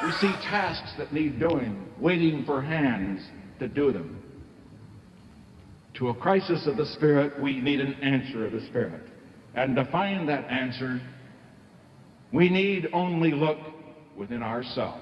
We see tasks that need doing, waiting for hands to do them. To a crisis of the Spirit, we need an answer of the Spirit. And to find that answer, we need only look within ourselves.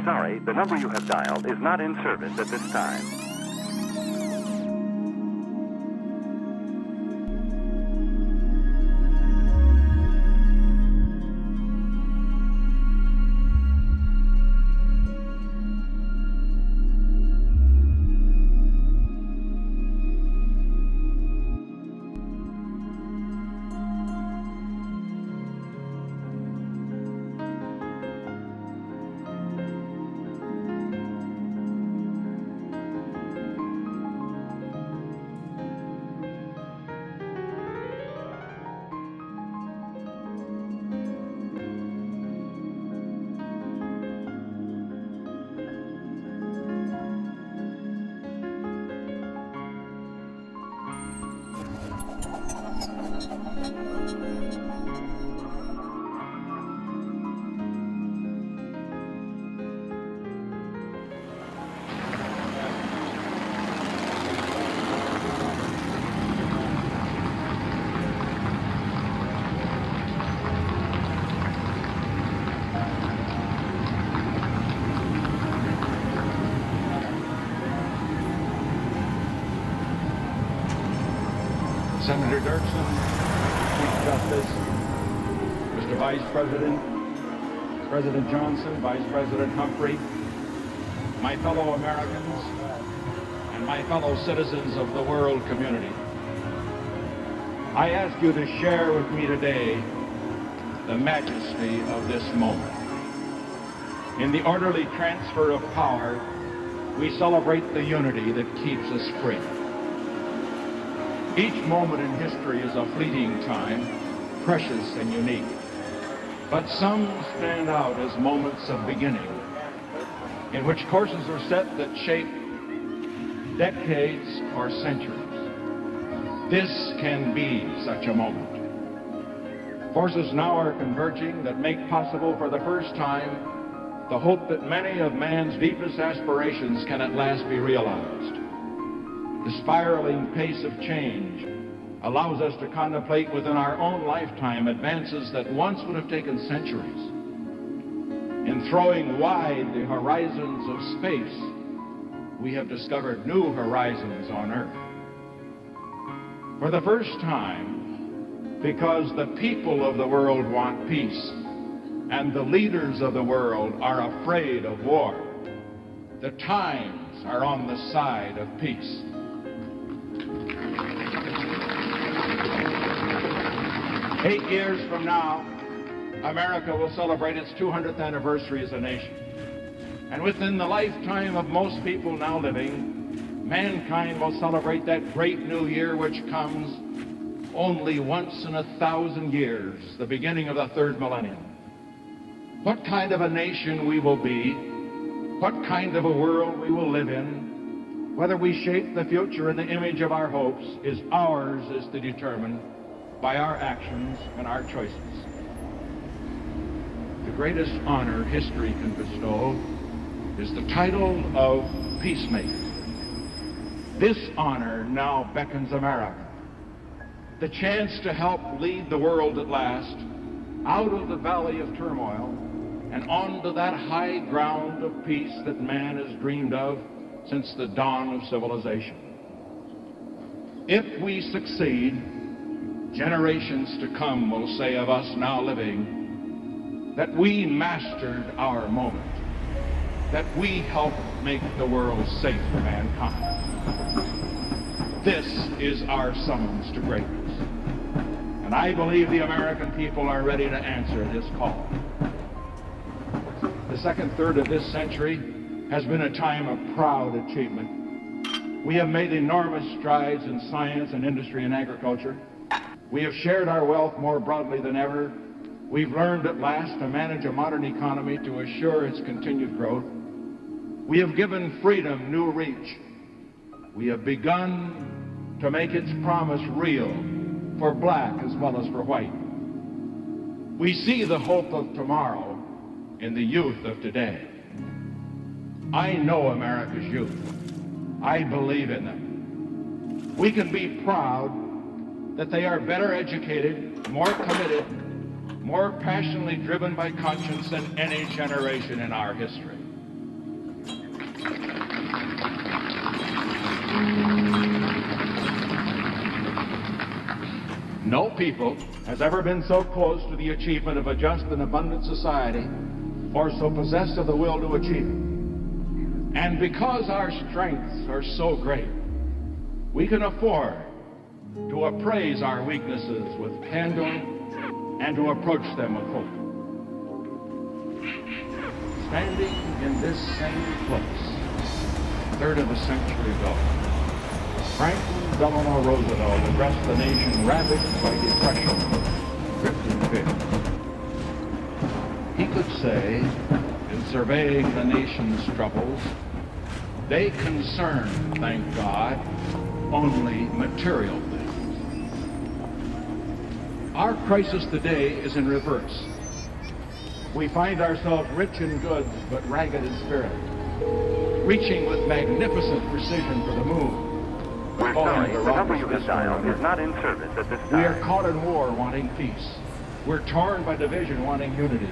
sorry, the number you have dialed is not in service at this time. Senator Dirksen, Chief Justice, Mr. Vice President, President Johnson, Vice President Humphrey, my fellow Americans, and my fellow citizens of the world community. I ask you to share with me today the majesty of this moment. In the orderly transfer of power, we celebrate the unity that keeps us free. Each moment in history is a fleeting time, precious and unique. But some stand out as moments of beginning, in which courses are set that shape decades or centuries. This can be such a moment. Forces now are converging that make possible for the first time the hope that many of man's deepest aspirations can at last be realized. The spiraling pace of change allows us to contemplate within our own lifetime advances that once would have taken centuries. In throwing wide the horizons of space, we have discovered new horizons on Earth. For the first time, because the people of the world want peace, and the leaders of the world are afraid of war, the times are on the side of peace. Eight years from now, America will celebrate its 200th anniversary as a nation. And within the lifetime of most people now living, mankind will celebrate that great new year which comes only once in 1,000 years, the beginning of the third millennium. What kind of a nation we will be, what kind of a world we will live in, whether we shape the future in the image of our hopes, is ours to determine by our actions and our choices. The greatest honor history can bestow is the title of peacemaker. This honor now beckons America, the chance to help lead the world at last out of the valley of turmoil and onto that high ground of peace that man has dreamed of since the dawn of civilization. If we succeed, generations to come will say of us now living that we mastered our moment, that we helped make the world safe for mankind. This is our summons to greatness, and I believe the American people are ready to answer this call. The second third of this century has been a time of proud achievement. We have made enormous strides in science and industry and agriculture. We have shared our wealth more broadly than ever. We've learned at last to manage a modern economy to assure its continued growth. We have given freedom new reach. We have begun to make its promise real for black as well as for white. We see the hope of tomorrow in the youth of today. I know America's youth. I believe in them. We can be proud that they are better educated, more committed, more passionately driven by conscience than any generation in our history. No people has ever been so close to the achievement of a just and abundant society, or so possessed of the will to achieve it. And because our strengths are so great, we can afford to appraise our weaknesses with candor and to approach them with hope. Standing in this same place, a third of a century ago, Franklin Delano Roosevelt addressed the nation ravaged by depression, drifting fear. He could say, in surveying the nation's troubles, they concern, thank God, only material things. Our crisis today is in reverse. We find ourselves rich in goods, but ragged in spirit, reaching with magnificent precision for the moon. We're sorry, the number you have dialed is not in service at this time. We are caught in war, wanting peace. We're torn by division, wanting unity.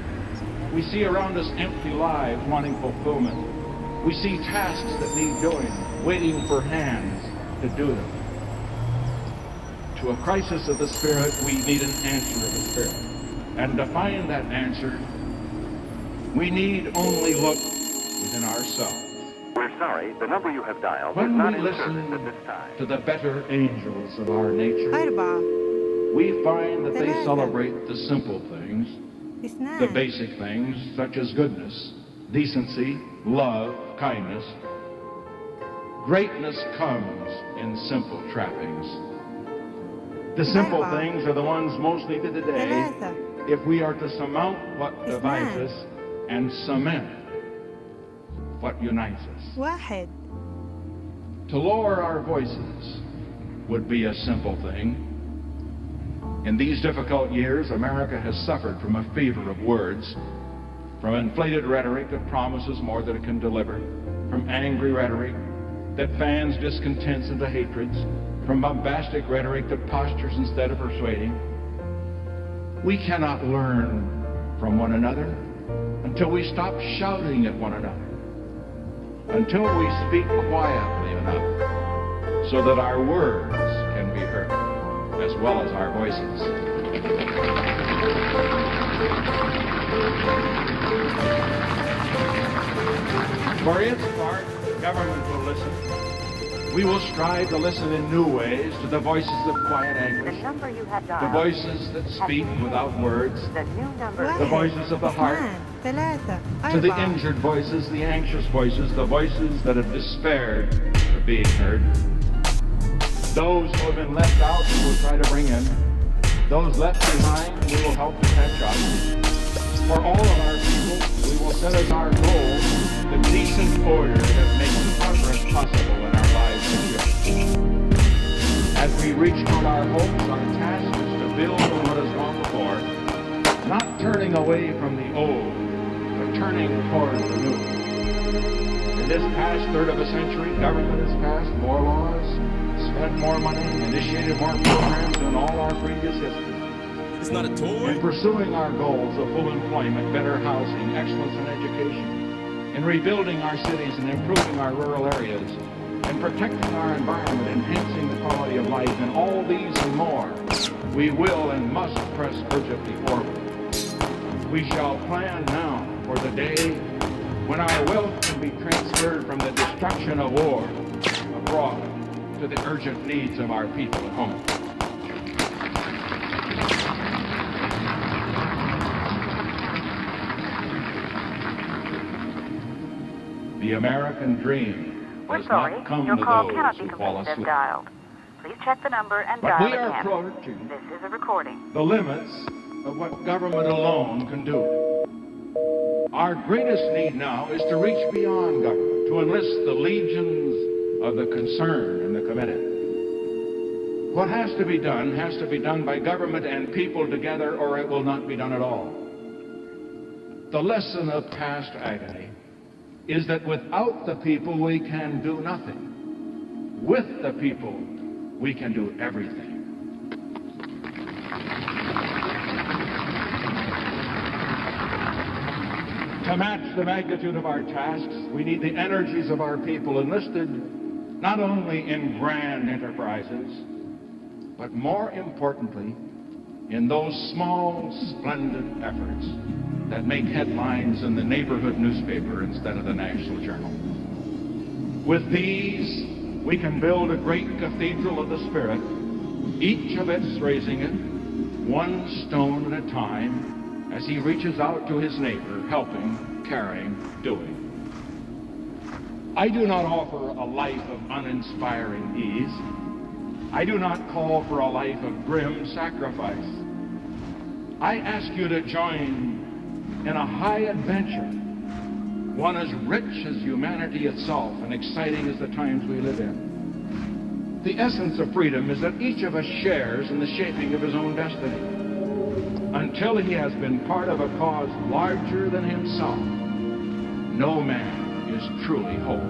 We see around us empty lives, wanting fulfillment. We see tasks that need doing, waiting for hands to do them. To a crisis of the Spirit, we need an answer of the Spirit. And to find that answer, we need only look within ourselves. We're sorry, the number you have dialed When is not we in service listen at this time. to the better angels of our nature, Hayır baba. we find that they Nerede? celebrate the simple things, İsne. the basic things, such as goodness, decency, love, kindness. Greatness comes in simple trappings. The simple things are the ones most needed today ثلاثة if we are to surmount what divides اثنان us and cement what unites us. واحد. To lower our voices would be a simple thing. In these difficult years, America has suffered from a fever of words, from inflated rhetoric that promises more than it can deliver, from angry rhetoric that fans discontents into hatreds, from bombastic rhetoric that postures instead of persuading. We cannot learn from one another until we stop shouting at one another, until we speak quietly enough so that our words can be heard as well as our voices. For its part, government will listen. We will strive to listen in new ways to the voices of quiet anguish, The number you have the dialed. voices that speak without words, The new number واحد. the voices of the heart, اثنان ثلاثة to the أربعة. injured voices, the anxious voices, the voices that have despaired of being heard. Those who have been left out, we will try to bring in. Those left behind, we will help to catch up. For all of our people, we will set as our goal the decent order that makes progress possible in our lives and here. As we reach toward our hopes, our task is to build on what has gone before, not turning away from the old, but turning toward the new. In this past third of a century, government has passed more laws, spent more money, initiated more programs than all our previous history. It's not a In toy. pursuing our goals of full employment, better housing, excellence in education, in rebuilding our cities and improving our rural areas, in protecting our environment, enhancing the quality of life, and all these and more, we will and must press urgently forward. We shall plan now for the day when our wealth can be transferred from the destruction of war abroad to the urgent needs of our people at home. The American dream We're does sorry. not come Your to call those cannot be who fall completed as asleep. dialed. Please check the number and But dial we are again. approaching This is a recording. the limits of what government alone can do. Our greatest need now is to reach beyond government, to enlist the legions of the concerned and the committed. What has to be done by government and people together, or it will not be done at all. The lesson of past agony is that without the people we can do nothing. With the people we can do everything. To match the magnitude of our tasks, we need the energies of our people enlisted not only in grand enterprises, but more importantly, in those small, splendid efforts that make headlines in the neighborhood newspaper instead of the national journal. With these, we can build a great cathedral of the Spirit, each of us raising it, one stone at a time, as he reaches out to his neighbor, helping, caring, doing. I do not offer a life of uninspiring ease. I do not call for a life of grim sacrifice. I ask you to join in a high adventure, one as rich as humanity itself and exciting as the times we live in. The essence of freedom is that each of us shares in the shaping of his own destiny. Until he has been part of a cause larger than himself, no man is truly whole.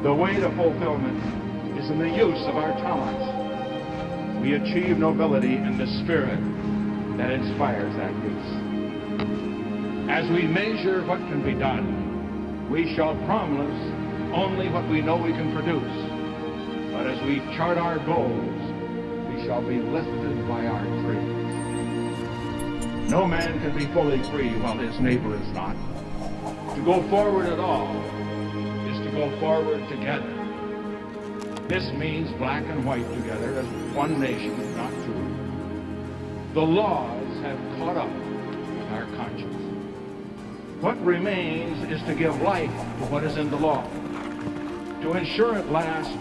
The way to fulfillment is in the use of our talents. We achieve nobility in the spirit that inspires that use. As we measure what can be done, we shall promise only what we know we can produce. But as we chart our goals, we shall be lifted by our dreams. No man can be fully free while his neighbor is not. To go forward at all is to go forward together. This means black and white together as one nation, not two. The laws have caught up with our conscience. What remains is to give life to what is in the law, to ensure at last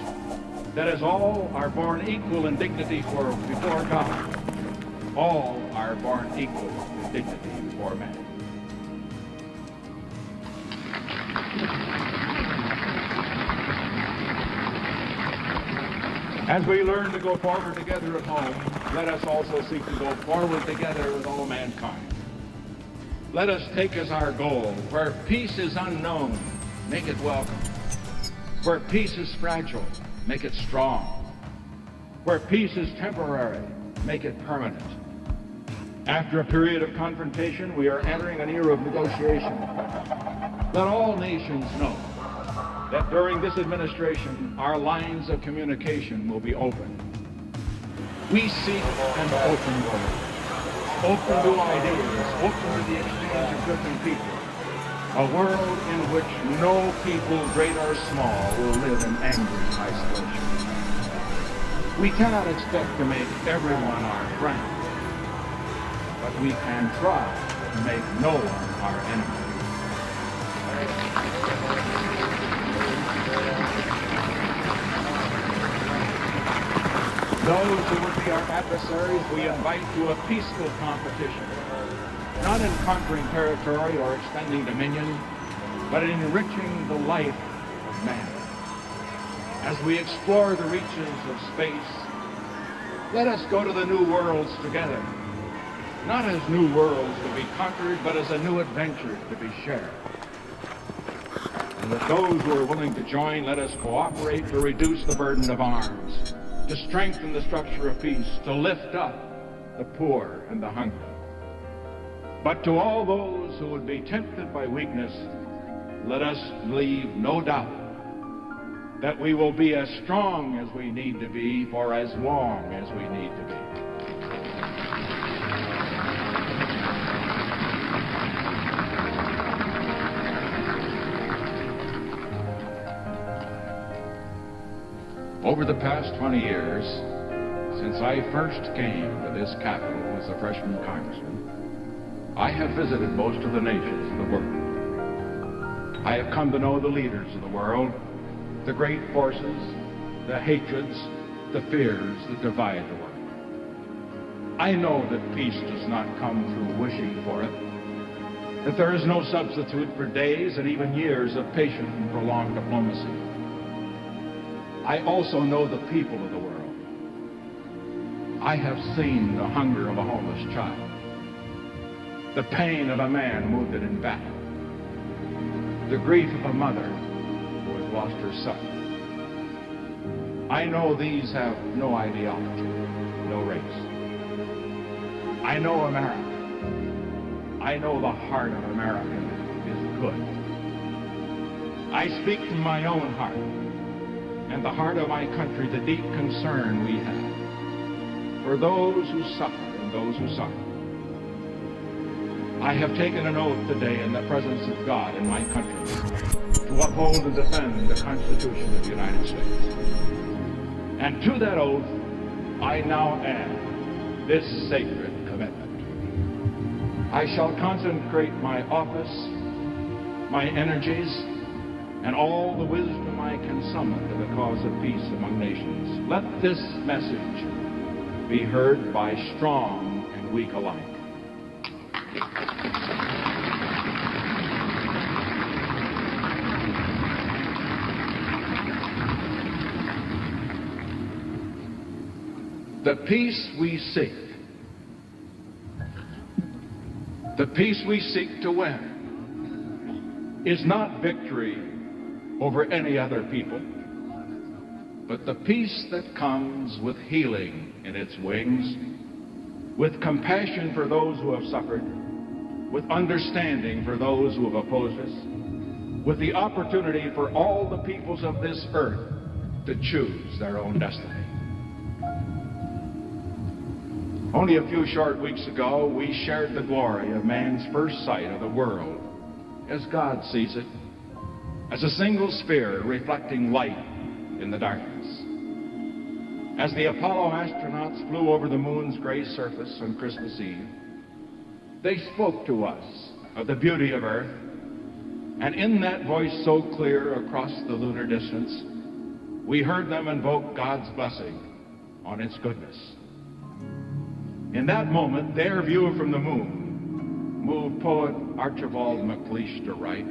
that as all are born equal in dignity before God, all are born equal in dignity before man. As we learn to go forward together at home, let us also seek to go forward together with all mankind. Let us take as our goal, where peace is unknown, make it welcome. Where peace is fragile, make it strong. Where peace is temporary, make it permanent. After a period of confrontation, we are entering an era of negotiation. Let all nations know that during this administration, our lines of communication will be open. We seek an open world, open to ideas, open to the exchange of goods and people, a world in which no people, great or small, will live in angry isolation. We cannot expect to make everyone our friend, but we can try to make no one our enemy. Those who would be our adversaries, we invite to a peaceful competition, not in conquering territory or extending dominion, but in enriching the life of man. As we explore the reaches of space, let us go to the new worlds together, not as new worlds to be conquered, but as a new adventure to be shared. And with those who are willing to join, let us cooperate to reduce the burden of arms, to strengthen the structure of peace, to lift up the poor and the hungry. But to all those who would be tempted by weakness, let us leave no doubt that we will be as strong as we need to be for as long as we need to be. Over the past 20 years, since I first came to this capital as a freshman congressman, I have visited most of the nations of the world. I have come to know the leaders of the world, the great forces, the hatreds, the fears that divide the world. I know that peace does not come through wishing for it, that there is no substitute for days and even years of patient and prolonged diplomacy. I also know the people of the world. I have seen the hunger of a homeless child, the pain of a man wounded in battle, the grief of a mother who has lost her son. I know these have no ideology, no race. I know America. I know the heart of America is good. I speak from my own heart, and the heart of my country, the deep concern we have for those who suffer and those who suffer. I have taken an oath today in the presence of God in my country to uphold and defend the Constitution of the United States. And to that oath, I now add this sacred commitment. I shall consecrate my office, my energies, and all the wisdom I can summon to the cause of peace among nations. Let this message be heard by strong and weak alike. The peace we seek, the peace we seek to win, is not victory over any other people, but the peace that comes with healing in its wings, with compassion for those who have suffered, with understanding for those who have opposed us, with the opportunity for all the peoples of this earth to choose their own destiny. Only a few short weeks ago, we shared the glory of man's first sight of the world as God sees it, as a single sphere reflecting light in the darkness. As the Apollo astronauts flew over the moon's gray surface on Christmas Eve, they spoke to us of the beauty of Earth And in that voice so clear across the lunar distance, we heard them invoke God's blessing on its goodness. In that moment, their view from the moon moved poet Archibald MacLeish to write,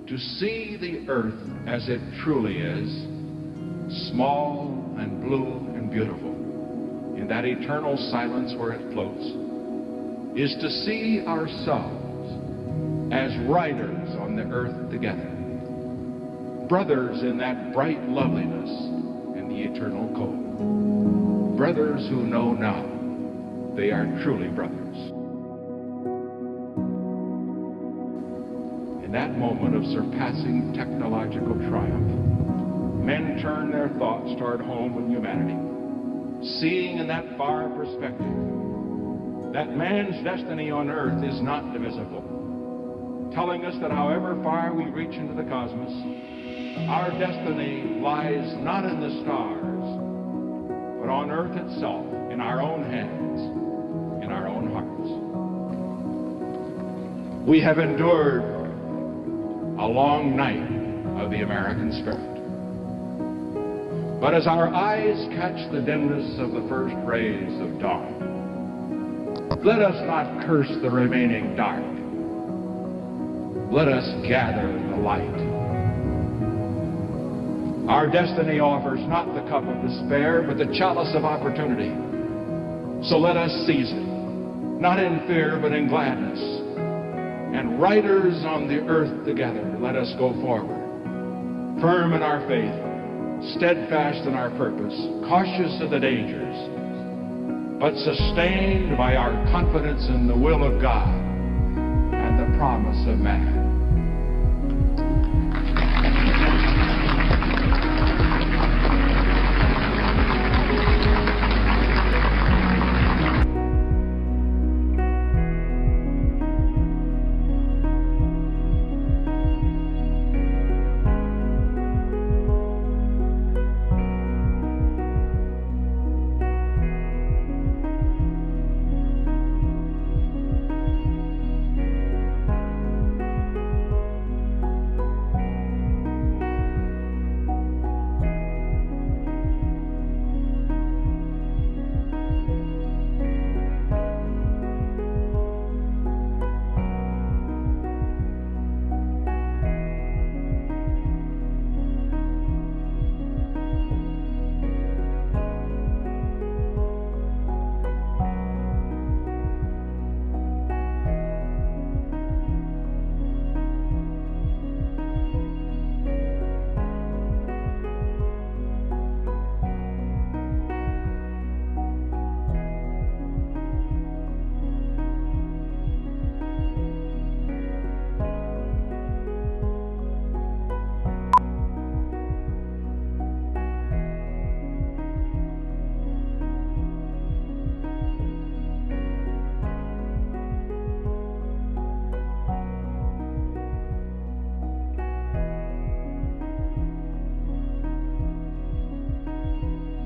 "To see the earth as it truly is, small and blue and beautiful, in that eternal silence where it floats, is to see ourselves as riders on the earth together, brothers in that bright loveliness in the eternal cold, brothers who know now they are truly brothers." In that moment of surpassing technological triumph, men turn their thoughts toward home and humanity, seeing in that far perspective that man's destiny on earth is not divisible, telling us that however far we reach into the cosmos, our destiny lies not in the stars, but on earth itself, in our own hands, in our own hearts. We have endured a long night of the American spirit. But as our eyes catch the dimness of the first rays of dawn, let us not curse the remaining dark. Let us gather the light. Our destiny offers not the cup of despair, but the chalice of opportunity. So let us seize it, not in fear, but in gladness. And riders on the earth together, let us go forward, firm in our faith, steadfast in our purpose, cautious of the dangers, but sustained by our confidence in the will of God and the promise of man.